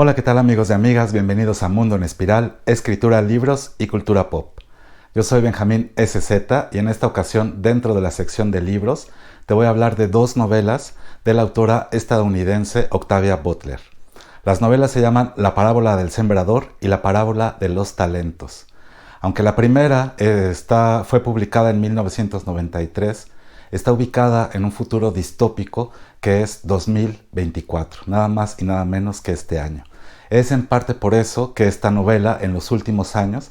Hola, ¿qué tal amigos y amigas? Bienvenidos a Mundo en Espiral, escritura, libros y cultura pop. Yo soy Benjamín SZ y en esta ocasión, dentro de la sección de libros, te voy a hablar de dos novelas de la autora estadounidense Octavia Butler. Las novelas se llaman La parábola del sembrador y La parábola de los talentos. Aunque la primera fue publicada en 1993, está ubicada en un futuro distópico que es 2024, nada más y nada menos que este año. Es en parte por eso que esta novela en los últimos años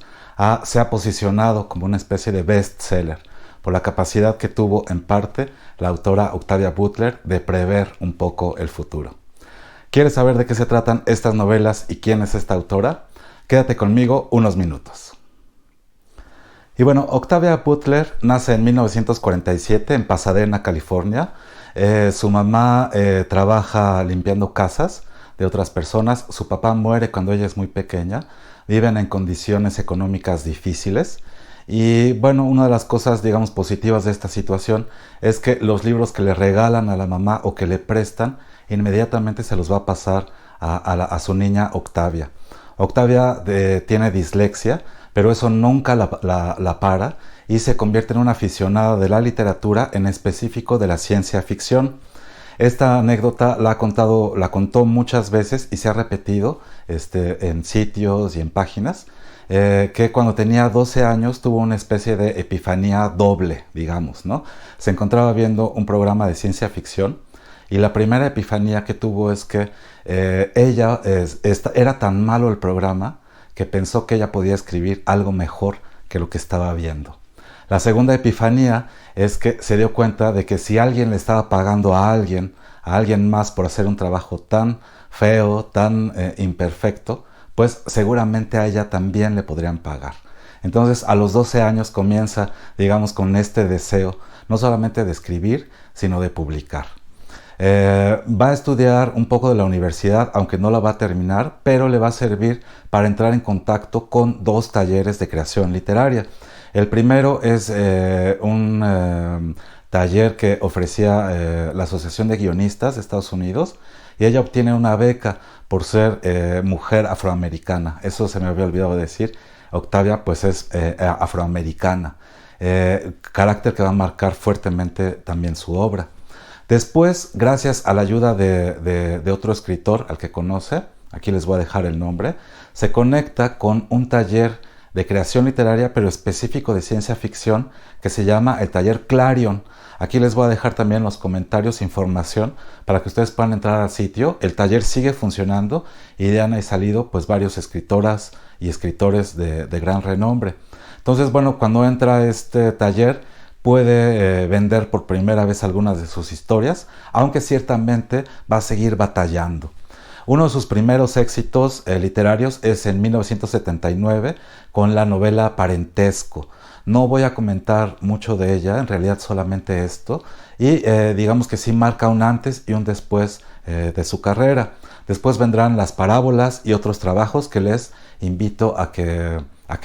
se ha posicionado como una especie de bestseller, por la capacidad que tuvo en parte la autora Octavia Butler de prever un poco el futuro. ¿Quieres saber de qué se tratan estas novelas y quién es esta autora? Quédate conmigo unos minutos. Y bueno, Octavia Butler nace en 1947 en Pasadena, California. Su mamá trabaja limpiando casas de otras personas. Su papá muere cuando ella es muy pequeña. Viven en condiciones económicas difíciles. Y bueno, una de las cosas, digamos, positivas de esta situación es que los libros que le regalan a la mamá o que le prestan, inmediatamente se los va a pasar a su niña Octavia. Octavia tiene dislexia, pero eso nunca la para y se convierte en una aficionada de la literatura, en específico de la ciencia ficción. Esta anécdota la contó muchas veces y se ha repetido en sitios y en páginas, que cuando tenía 12 años tuvo una especie de epifanía doble, digamos, ¿no? Se encontraba viendo un programa de ciencia ficción y la primera epifanía que tuvo es que era tan malo el programa que pensó que ella podía escribir algo mejor que lo que estaba viendo. La segunda epifanía es que se dio cuenta de que si alguien le estaba pagando a alguien más por hacer un trabajo tan feo, tan imperfecto, pues seguramente a ella también le podrían pagar. Entonces a los 12 años comienza, digamos, con este deseo, no solamente de escribir, sino de publicar. Va a estudiar un poco de la universidad, aunque no la va a terminar, pero le va a servir para entrar en contacto con dos talleres de creación literaria. El primero es un taller que ofrecía la Asociación de Guionistas de Estados Unidos y ella obtiene una beca por ser mujer afroamericana. Eso se me había olvidado decir. Octavia pues es afroamericana, carácter que va a marcar fuertemente también su obra. Después, gracias a la ayuda de otro escritor al que conoce, aquí les voy a dejar el nombre, se conecta con un taller de creación literaria, pero específico de ciencia ficción, que se llama el taller Clarion. Aquí les voy a dejar también en los comentarios información para que ustedes puedan entrar al sitio. El taller sigue funcionando y de han salido pues varios escritoras y escritores de gran renombre. Entonces, bueno, cuando entra a este taller, puede vender por primera vez algunas de sus historias, aunque ciertamente va a seguir batallando. Uno de sus primeros éxitos literarios es en 1979 con la novela Parentesco. No voy a comentar mucho de ella, en realidad solamente esto, y digamos que sí marca un antes y un después de su carrera. Después vendrán Las parábolas y otros trabajos que les invito a que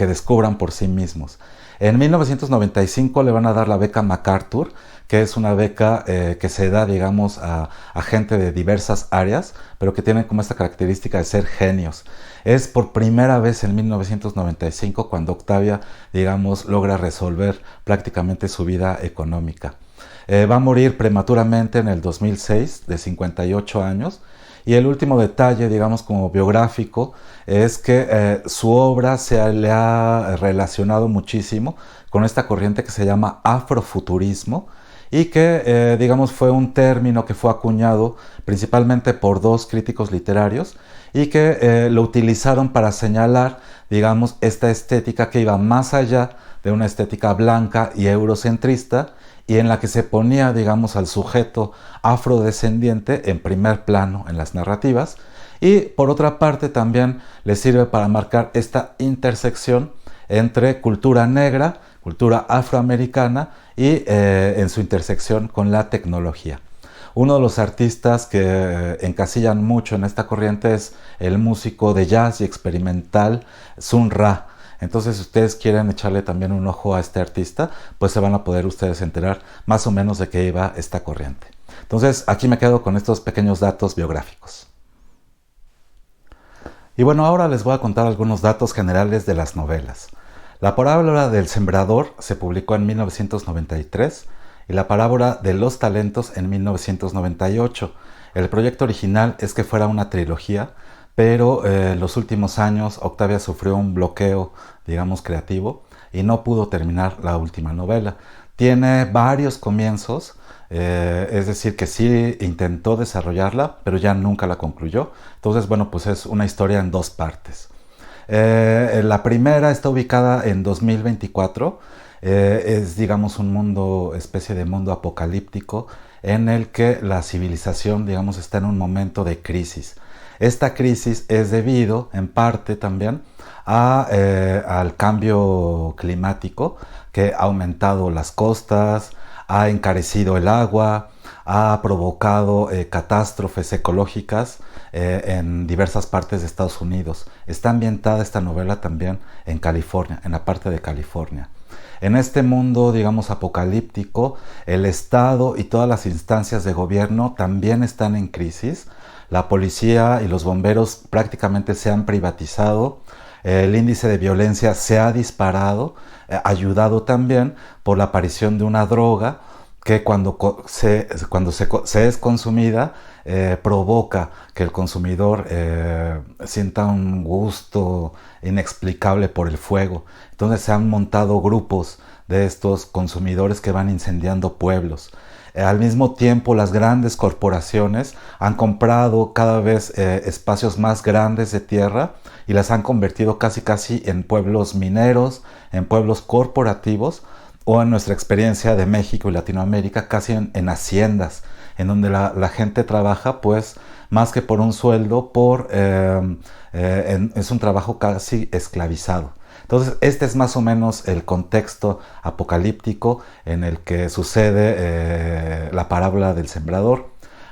descubran por sí mismos. En 1995 le van a dar la beca MacArthur, que es una beca que se da, digamos, a gente de diversas áreas, pero que tienen como esta característica de ser genios. Es por primera vez en 1995 cuando Octavia, digamos, logra resolver prácticamente su vida económica. Va a morir prematuramente en el 2006, de 58 años, y el último detalle, digamos, como biográfico, es que su obra le ha relacionado muchísimo con esta corriente que se llama afrofuturismo y que, digamos, fue un término que fue acuñado principalmente por dos críticos literarios y que lo utilizaron para señalar, digamos, esta estética que iba más allá de una estética blanca y eurocentrista, y en la que se ponía, digamos, al sujeto afrodescendiente en primer plano en las narrativas, y por otra parte también le sirve para marcar esta intersección entre cultura negra, cultura afroamericana y en su intersección con la tecnología. Uno de los artistas que encasillan mucho en esta corriente es el músico de jazz y experimental Sun Ra. Entonces, si ustedes quieren echarle también un ojo a este artista, pues se van a poder ustedes enterar más o menos de qué iba esta corriente. Entonces, aquí me quedo con estos pequeños datos biográficos. Y bueno, ahora les voy a contar algunos datos generales de las novelas. La parábola del sembrador se publicó en 1993 y la parábola de los talentos en 1998. El proyecto original es que fuera una trilogía, pero en los últimos años Octavia sufrió un bloqueo, digamos, creativo y no pudo terminar la última novela. Tiene varios comienzos, es decir, que sí intentó desarrollarla, pero ya nunca la concluyó. Entonces, bueno, pues es una historia en dos partes. La primera está ubicada en 2024. Es, digamos, un mundo, especie de mundo apocalíptico, en el que la civilización, digamos, está en un momento de crisis. Esta crisis es debido, en parte también, al cambio climático, que ha aumentado las costas, ha encarecido el agua, ha provocado catástrofes ecológicas en diversas partes de Estados Unidos. Está ambientada esta novela también en California, en la parte de California. En este mundo, digamos, apocalíptico, el Estado y todas las instancias de gobierno también están en crisis. La policía y los bomberos prácticamente se han privatizado. El índice de violencia se ha disparado, ayudado también por la aparición de una droga que cuando se es consumida provoca que el consumidor sienta un gusto inexplicable por el fuego. Entonces se han montado grupos de estos consumidores que van incendiando pueblos. Al mismo tiempo, las grandes corporaciones han comprado cada vez espacios más grandes de tierra y las han convertido casi en pueblos mineros, en pueblos corporativos, o en nuestra experiencia de México y Latinoamérica, casi en haciendas, en donde la gente trabaja, pues, más que por un sueldo, es un trabajo casi esclavizado. Entonces, este es más o menos el contexto apocalíptico en el que sucede la parábola del sembrador.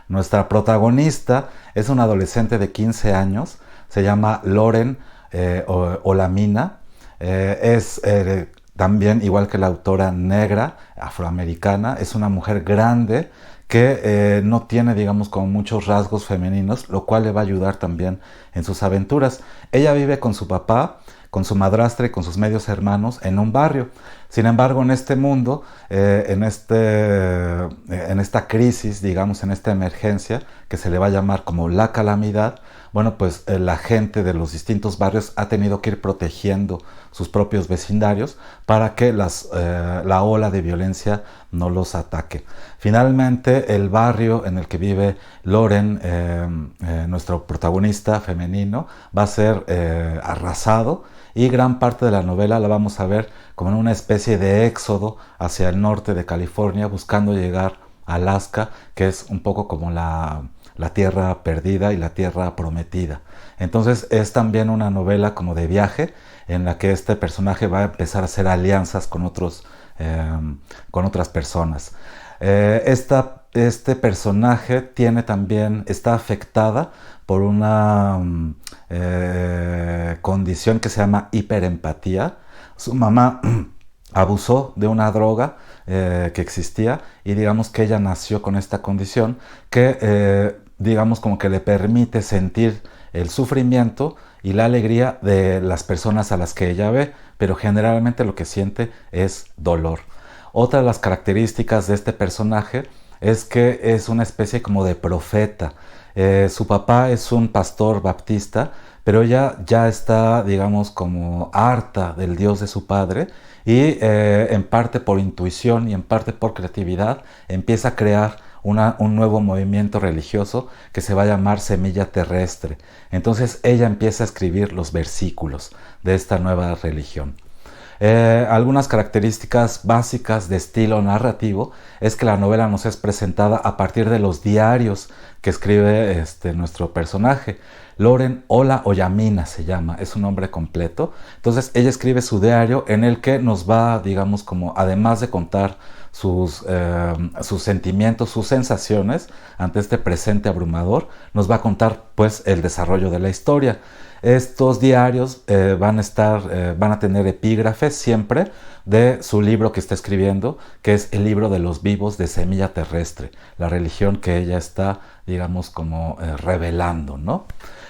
Nuestra protagonista es una adolescente de 15 años, se llama Lauren Olamina, también, igual que la autora, negra, afroamericana. Es una mujer grande que no tiene, digamos, como muchos rasgos femeninos, lo cual le va a ayudar también en sus aventuras. Ella vive con su papá, con su madrastra y con sus medios hermanos en un barrio. Sin embargo, en este mundo, en esta crisis, digamos, en esta emergencia, que se le va a llamar como la calamidad, bueno, pues la gente de los distintos barrios ha tenido que ir protegiendo sus propios vecindarios para que la ola de violencia no los ataque. Finalmente, el barrio en el que vive Lauren, nuestro protagonista femenino, va a ser arrasado, y gran parte de la novela la vamos a ver como en una especie de éxodo hacia el norte de California, buscando llegar a Alaska, que es un poco como la tierra perdida y la tierra prometida. Entonces es también una novela como de viaje, en la que este personaje va a empezar a hacer alianzas con otras personas. Este personaje está afectada por una condición que se llama hiperempatía. Su mamá abusó de una droga que existía, y digamos que ella nació con esta condición que digamos como que le permite sentir el sufrimiento y la alegría de las personas a las que ella ve, pero generalmente lo que siente es dolor. Otra de las características de este personaje es que es una especie como de profeta. Su papá es un pastor baptista, pero ella ya está, digamos, como harta del Dios de su padre, y en parte por intuición y en parte por creatividad empieza a crear un nuevo movimiento religioso que se va a llamar Semilla Terrestre. Entonces ella empieza a escribir los versículos de esta nueva religión. Algunas características básicas de estilo narrativo es que la novela nos es presentada a partir de los diarios que escribe nuestro personaje. Lauren Olamina se llama, es un nombre completo. Entonces ella escribe su diario, en el que nos va, digamos, como además de contar sus sentimientos, sus sensaciones ante este presente abrumador, nos va a contar pues el desarrollo de la historia. Estos diarios van a tener epígrafes siempre de su libro que está escribiendo, que es el libro de los vivos de Semilla Terrestre, la religión que ella está, digamos, como revelando, ¿no?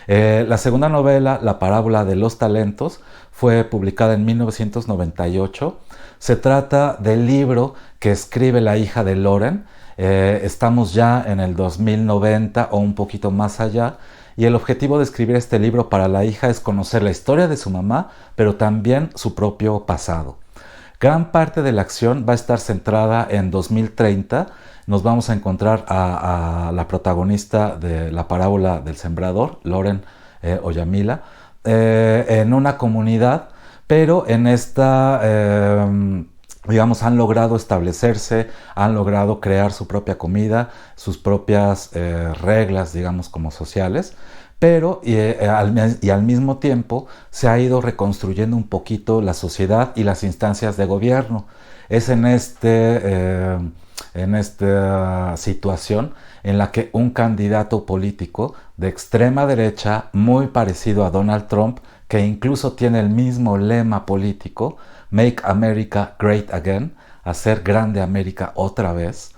La segunda novela, La parábola de los talentos, fue publicada en 1998. Se trata del libro que escribe la hija de Loren. Estamos ya en el 2090 o un poquito más allá, y el objetivo de escribir este libro para la hija es conocer la historia de su mamá, pero también su propio pasado. Gran parte de la acción va a estar centrada en 2030. Nos vamos a encontrar a la protagonista de la parábola del sembrador, Loren Oyamila, en una comunidad, pero en esta, digamos, han logrado establecerse, han logrado crear su propia comida, sus propias reglas, digamos, como sociales, pero al mismo tiempo se ha ido reconstruyendo un poquito la sociedad y las instancias de gobierno. Es en esta situación en la que un candidato político de extrema derecha, muy parecido a Donald Trump, que incluso tiene el mismo lema político, Make America Great Again, hacer grande América otra vez,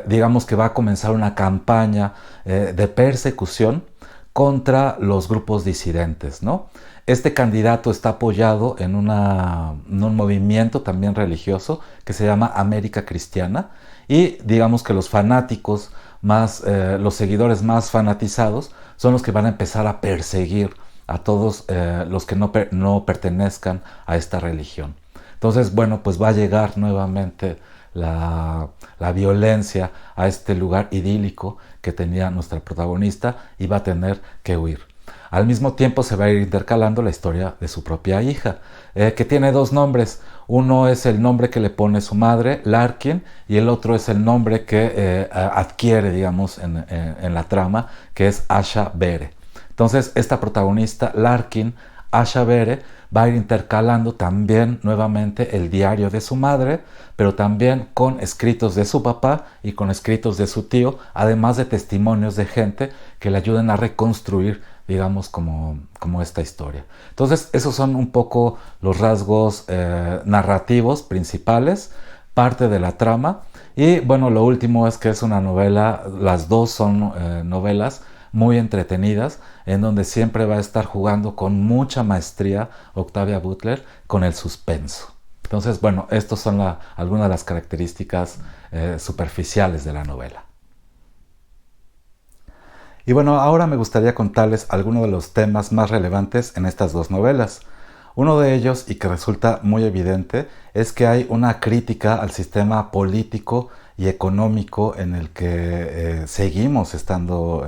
digamos que va a comenzar una campaña de persecución contra los grupos disidentes, ¿no? Este candidato está apoyado en un movimiento también religioso que se llama América Cristiana, y digamos que los fanáticos más, los seguidores más fanatizados son los que van a empezar a perseguir a todos los que no pertenezcan a esta religión. Entonces, bueno, pues va a llegar nuevamente la violencia a este lugar idílico que tenía nuestra protagonista, y va a tener que huir. Al mismo tiempo se va a ir intercalando la historia de su propia hija, que tiene dos nombres. Uno es el nombre que le pone su madre, Larkin, y el otro es el nombre que adquiere, digamos, en la trama, que es Asha Bere. Entonces, esta protagonista, Larkin, Asha Bere, va a ir intercalando también nuevamente el diario de su madre, pero también con escritos de su papá y con escritos de su tío, además de testimonios de gente que le ayuden a reconstruir, digamos, como esta historia. Entonces, esos son un poco los rasgos narrativos principales, parte de la trama. Y bueno, lo último es que es una novela, las dos son novelas muy entretenidas, en donde siempre va a estar jugando con mucha maestría Octavia Butler con el suspenso. Entonces, bueno, estas son algunas de las características superficiales de la novela. Y bueno, ahora me gustaría contarles algunos de los temas más relevantes en estas dos novelas. Uno de ellos, y que resulta muy evidente, es que hay una crítica al sistema político y económico en el que seguimos estando,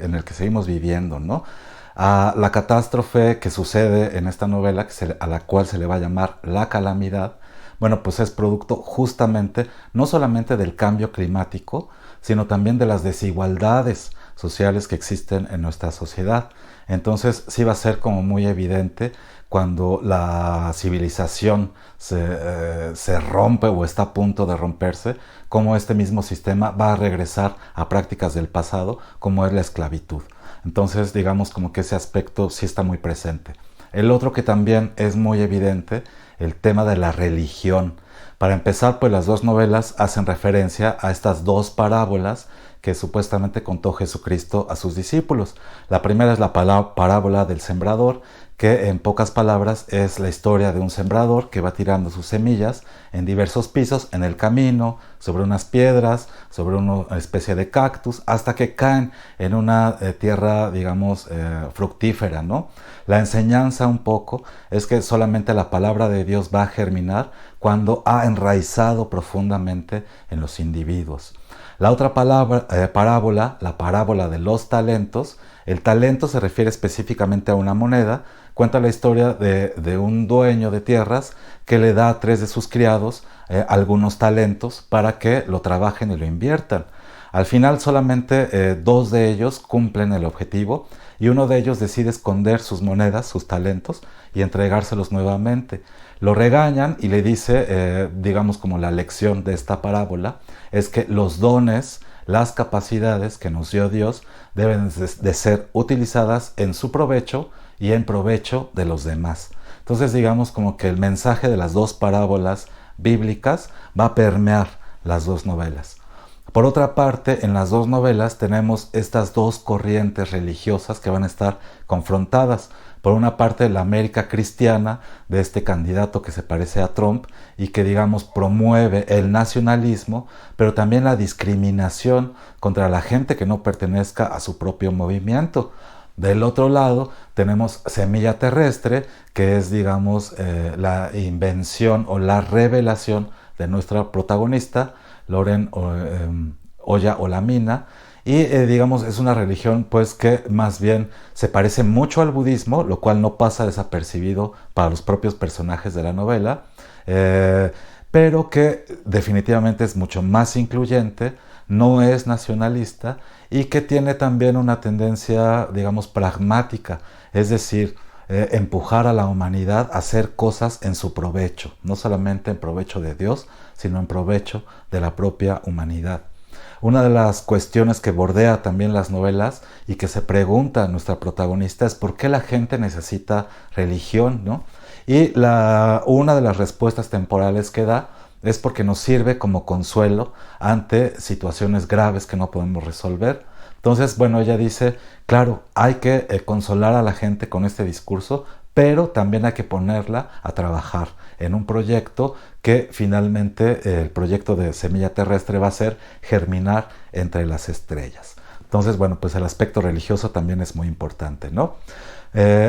en el que seguimos viviendo, ¿no? A la catástrofe que sucede en esta novela, a la cual se le va a llamar la calamidad, bueno, pues es producto justamente no solamente del cambio climático, sino también de las desigualdades sociales que existen en nuestra sociedad. Entonces sí va a ser como muy evidente cuando la civilización se rompe o está a punto de romperse, cómo este mismo sistema va a regresar a prácticas del pasado, como es la esclavitud. Entonces, digamos como que ese aspecto sí está muy presente. El otro que también es muy evidente, el tema de la religión. Para empezar, pues las dos novelas hacen referencia a estas dos parábolas que supuestamente contó Jesucristo a sus discípulos. La primera es la parábola del sembrador, que en pocas palabras es la historia de un sembrador que va tirando sus semillas en diversos pisos en el camino, sobre unas piedras, sobre una especie de cactus, hasta que caen en una tierra, digamos, fructífera, ¿no? La enseñanza un poco es que solamente la palabra de Dios va a germinar cuando ha enraizado profundamente en los individuos. La otra parábola, la parábola de los talentos, el talento se refiere específicamente a una moneda. Cuenta la historia de un dueño de tierras que le da a 3 de sus criados algunos talentos para que lo trabajen y lo inviertan. Al final solamente 2 de ellos cumplen el objetivo, y uno de ellos decide esconder sus monedas, sus talentos, y entregárselos nuevamente. Lo regañan y le dice, digamos como la lección de esta parábola, es que los dones, las capacidades que nos dio Dios deben de ser utilizadas en su provecho y en provecho de los demás. Entonces, digamos como que el mensaje de las dos parábolas bíblicas va a permear las dos novelas. Por otra parte, en las dos novelas tenemos estas dos corrientes religiosas que van a estar confrontadas. Por una parte, la América cristiana de este candidato que se parece a Trump y que, digamos, promueve el nacionalismo, pero también la discriminación contra la gente que no pertenezca a su propio movimiento. Del otro lado tenemos Semilla Terrestre, que es, digamos, la invención o la revelación de nuestra protagonista, Loren Oya Olamina, y digamos es una religión pues que más bien se parece mucho al budismo, lo cual no pasa desapercibido para los propios personajes de la novela, pero que definitivamente es mucho más incluyente, no es nacionalista y que tiene también una tendencia, digamos, pragmática, es decir, empujar a la humanidad a hacer cosas en su provecho, no solamente en provecho de Dios, sino en provecho de la propia humanidad. Una de las cuestiones que bordea también las novelas y que se pregunta a nuestra protagonista es por qué la gente necesita religión, ¿no? Y una de las respuestas temporales que da es porque nos sirve como consuelo ante situaciones graves que no podemos resolver. Entonces, bueno, ella dice, claro, hay que consolar a la gente con este discurso, pero también hay que ponerla a trabajar en un proyecto que finalmente el proyecto de Semilla Terrestre va a ser germinar entre las estrellas. Entonces, bueno, pues el aspecto religioso también es muy importante, ¿no?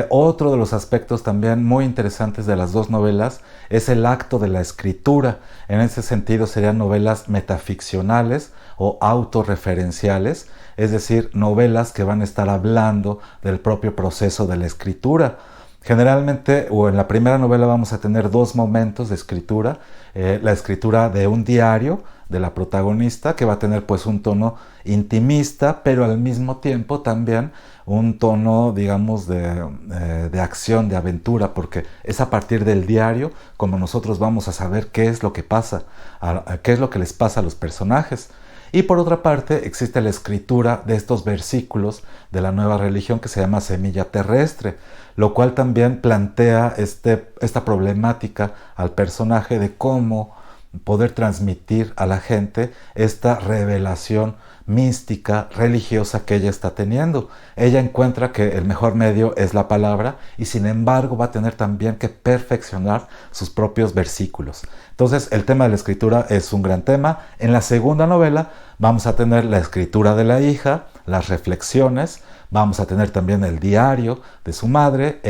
Otro de los aspectos también muy interesantes de las dos novelas es el acto de la escritura. En ese sentido serían novelas metaficcionales o autorreferenciales, es decir, novelas que van a estar hablando del propio proceso de la escritura. Generalmente, o en la primera novela vamos a tener dos momentos de escritura, la escritura de un diario de la protagonista que va a tener pues un tono intimista, pero al mismo tiempo también un tono, digamos, de acción, de aventura, porque es a partir del diario como nosotros vamos a saber qué es lo que pasa, qué es lo que les pasa a los personajes. Y por otra parte existe la escritura de estos versículos de la nueva religión que se llama Semilla Terrestre, lo cual también plantea esta problemática al personaje de cómo poder transmitir a la gente esta revelación mística, religiosa que ella está teniendo. Ella encuentra que el mejor medio es la palabra y sin embargo va a tener también que perfeccionar sus propios versículos. Entonces el tema de la escritura es un gran tema. En la segunda novela vamos a tener la escritura de la hija, las reflexiones, vamos a tener también el diario de su madre,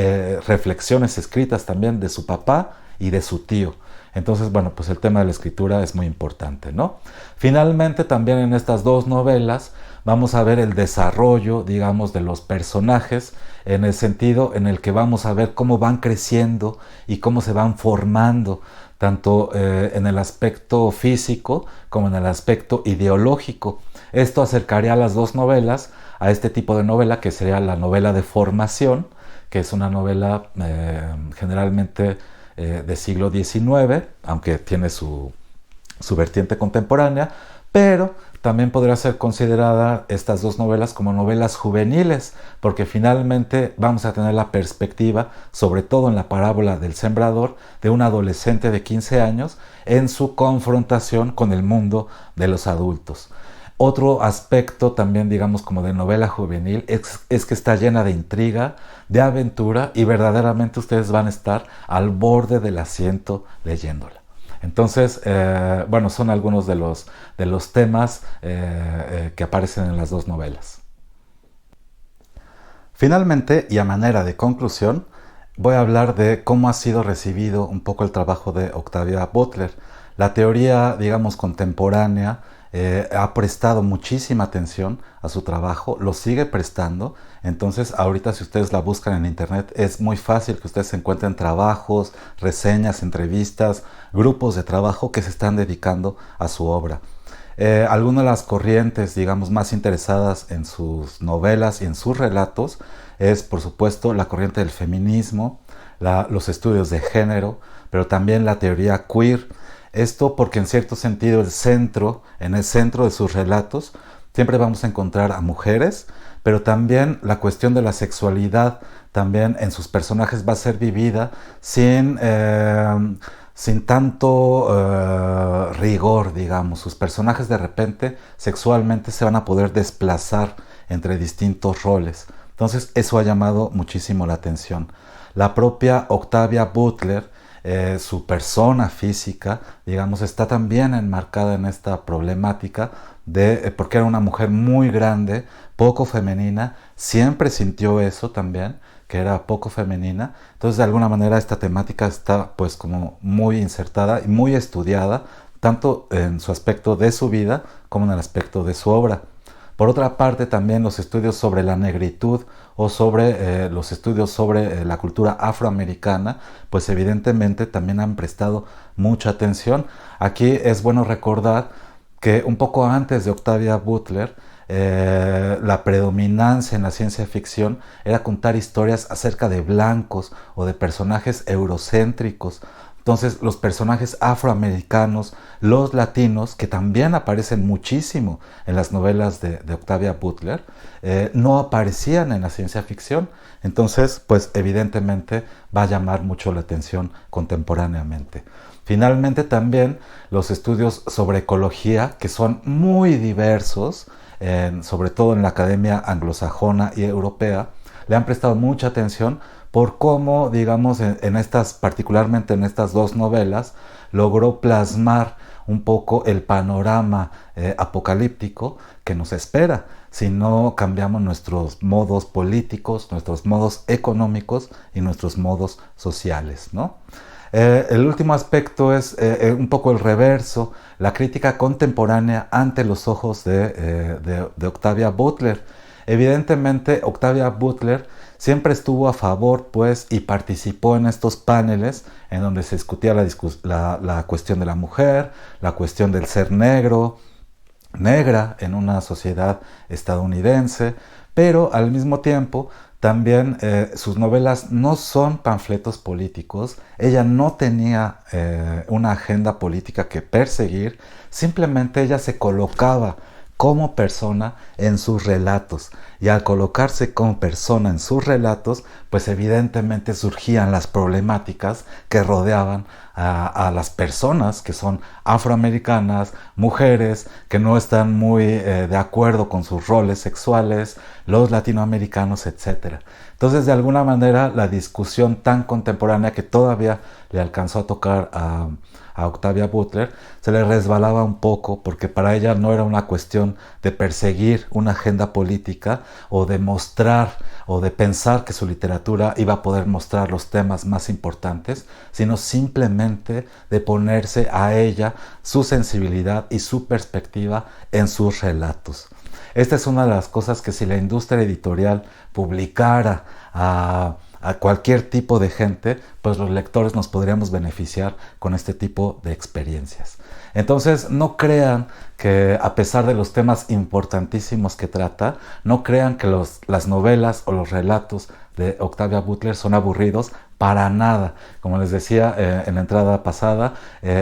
reflexiones escritas también de su papá y de su tío. Entonces, bueno, pues el tema de la escritura es muy importante, ¿no? Finalmente, también en estas dos novelas vamos a ver el desarrollo, digamos, de los personajes en el sentido en el que vamos a ver cómo van creciendo y cómo se van formando, tanto en el aspecto físico como en el aspecto ideológico. Esto acercaría a las dos novelas a este tipo de novela que sería la novela de formación, que es una novela generalmente de siglo XIX, aunque tiene su vertiente contemporánea, pero también podría ser considerada estas dos novelas como novelas juveniles, porque finalmente vamos a tener la perspectiva, sobre todo en la parábola del sembrador, de un adolescente de 15 años en su confrontación con el mundo de los adultos. Otro aspecto también, digamos, como de novela juvenil es que está llena de intriga, de aventura y verdaderamente ustedes van a estar al borde del asiento leyéndola. Entonces, bueno, son algunos de los temas que aparecen en las dos novelas. Finalmente, y a manera de conclusión, voy a hablar de cómo ha sido recibido un poco el trabajo de Octavia Butler. La teoría, digamos, contemporánea ha prestado muchísima atención a su trabajo, lo sigue prestando. Entonces ahorita si ustedes la buscan en internet es muy fácil que ustedes encuentren trabajos, reseñas, entrevistas, grupos de trabajo que se están dedicando a su obra. Algunas de las corrientes, digamos, más interesadas en sus novelas y en sus relatos es, por supuesto, la corriente del feminismo, los estudios de género, pero también la teoría queer. Esto porque en cierto sentido en el centro de sus relatos siempre vamos a encontrar a mujeres, pero también la cuestión de la sexualidad también en sus personajes va a ser vivida sin sin tanto rigor, digamos. Sus personajes de repente sexualmente se van a poder desplazar entre distintos roles. Entonces eso ha llamado muchísimo la atención. La propia Octavia Butler, su persona física, digamos, está también enmarcada en esta problemática porque era una mujer muy grande, poco femenina, siempre sintió eso también, que era poco femenina. Entonces de alguna manera esta temática está pues como muy insertada y muy estudiada, tanto en su aspecto de su vida como en el aspecto de su obra. Por otra parte, también los estudios sobre la negritud o sobre los estudios sobre la cultura afroamericana, pues evidentemente también han prestado mucha atención. Aquí es bueno recordar que un poco antes de Octavia Butler, la predominancia en la ciencia ficción era contar historias acerca de blancos o de personajes eurocéntricos. Entonces los personajes afroamericanos, los latinos, que también aparecen muchísimo en las novelas de Octavia Butler, no aparecían en la ciencia ficción. Entonces, pues evidentemente va a llamar mucho la atención contemporáneamente. Finalmente también los estudios sobre ecología, que son muy diversos, sobre todo en la academia anglosajona y europea, le han prestado mucha atención por cómo, digamos, particularmente en estas dos novelas, logró plasmar un poco el panorama apocalíptico que nos espera si no cambiamos nuestros modos políticos, nuestros modos económicos y nuestros modos sociales, ¿no? El último aspecto es un poco el reverso, la crítica contemporánea ante los ojos de Octavia Butler. Evidentemente, Octavia Butler siempre estuvo a favor, pues, y participó en estos paneles en donde se discutía la cuestión de la mujer, la cuestión del ser negra en una sociedad estadounidense, pero al mismo tiempo también sus novelas no son panfletos políticos. Ella no tenía una agenda política que perseguir, simplemente ella se colocaba como persona en sus relatos, y al colocarse como persona en sus relatos, pues evidentemente surgían las problemáticas que rodeaban a las personas que son afroamericanas, mujeres que no están muy de acuerdo con sus roles sexuales, los latinoamericanos, etc. Entonces, de alguna manera, la discusión tan contemporánea que todavía le alcanzó a tocar a Octavia Butler, se le resbalaba un poco, porque para ella no era una cuestión de perseguir una agenda política o de mostrar o de pensar que su literatura iba a poder mostrar los temas más importantes, sino simplemente de ponerse a ella su sensibilidad y su perspectiva en sus relatos. Esta es una de las cosas que si la industria editorial publicara a cualquier tipo de gente, pues los lectores nos podríamos beneficiar con este tipo de experiencias. Entonces, no crean que, a pesar de los temas importantísimos que trata, no crean que las novelas o los relatos de Octavia Butler son aburridos, para nada. Como les decía en la entrada pasada,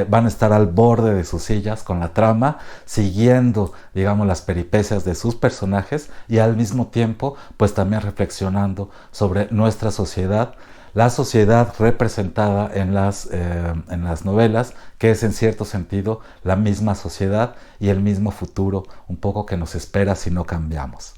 van a estar al borde de sus sillas con la trama, siguiendo, digamos, las peripecias de sus personajes y al mismo tiempo, pues también reflexionando sobre nuestra sociedad, la sociedad representada en las novelas, que es en cierto sentido la misma sociedad y el mismo futuro un poco que nos espera si no cambiamos.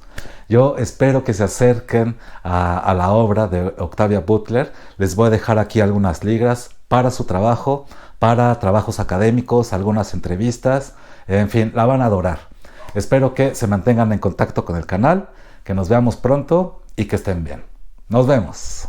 Yo espero que se acerquen a la obra de Octavia Butler. Les voy a dejar aquí algunas ligas para su trabajo, para trabajos académicos, algunas entrevistas, en fin, la van a adorar. Espero que se mantengan en contacto con el canal, que nos veamos pronto y que estén bien. Nos vemos.